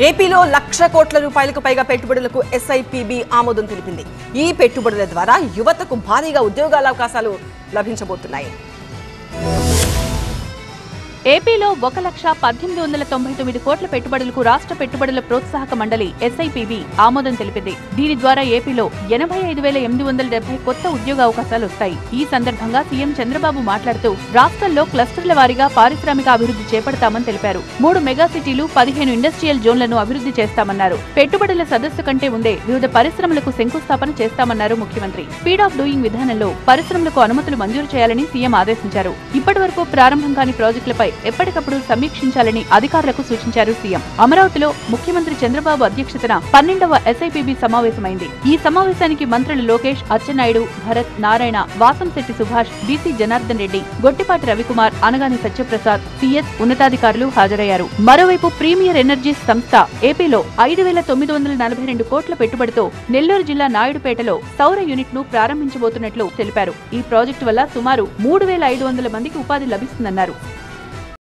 ఏపీలో 1,00,000 కోట్ల రూపాయలకు పైగా పెట్టుబడులకు ఎస్ఐపిబి ఆమోదం తెలిపింది. ఈ పెట్టుబడుల ద్వారా యువతకు భారీగా ఉద్యోగాల అవకాశాలు లభించబోతున్నాయి. ఏపీలో 1,18,999 కోట్ల పెట్టుబడులకు రాష్ట్ర పెట్టుబడుల ప్రోత్సాహక మండలి ఎస్ఐపిబి ఆమోదం తెలిపింది. దీని ద్వారా ఏపీలో 85,870 కొత్త ఉద్యోగ అవకాశాలు వస్తాయి. ఈ సందర్భంగా సీఎం చంద్రబాబు మాట్లాడుతూ రాష్ట్రంలో క్లస్టర్ల వారీగా పారిశ్రామిక అభివృద్ధి చేపడతామని తెలిపారు. 3 మెగా సిటీలు, 15 ఇండస్ట్రియల్ జోన్లను అభివృద్ధి చేస్తామన్నారు. పెట్టుబడుల సదస్సు కంటే ముందే వివిధ పరిశ్రమలకు శంకుస్థాపన చేస్తామన్నారు ముఖ్యమంత్రి. స్పీడ్ ఆఫ్ డూయింగ్ విధానంలో పరిశ్రమలకు అనుమతులు మంజూరు చేయాలని సీఎం ఆదేశించారు. ఇప్పటివరకు ప్రారంభం కాని ప్రాజెక్టులపై ఎప్పటికప్పుడు సమీక్షించాలని అధికారులకు సూచించారు సీఎం. అమరావతిలో ముఖ్యమంత్రి చంద్రబాబు అధ్యక్షతన 12వ ఎస్ఐపిబి సమావేశమైంది. ఈ సమావేశానికి మంత్రులు లోకేష్, అచ్చెన్నాయుడు, భరత్, నారాయణ, వాసంశెట్టి సుభాష్, బీసీ జనార్దన్ రెడ్డి, గొట్టిపాటి రవికుమార్, అనగాని సత్యప్రసాద్, సిఎస్ ఉన్నతాధికారులు హాజరయ్యారు. మరోవైపు ప్రీమియర్ ఎనర్జీస్ సంస్థ ఏపీలో 5,942 కోట్ల పెట్టుబడితో నెల్లూరు జిల్లా నాయుడుపేటలో సౌర యూనిట్ ను ప్రారంభించబోతున్నట్లు తెలిపారు. ఈ ప్రాజెక్టు వల్ల సుమారు 3,500 మందికి ఉపాధి లభిస్తుందన్నారు.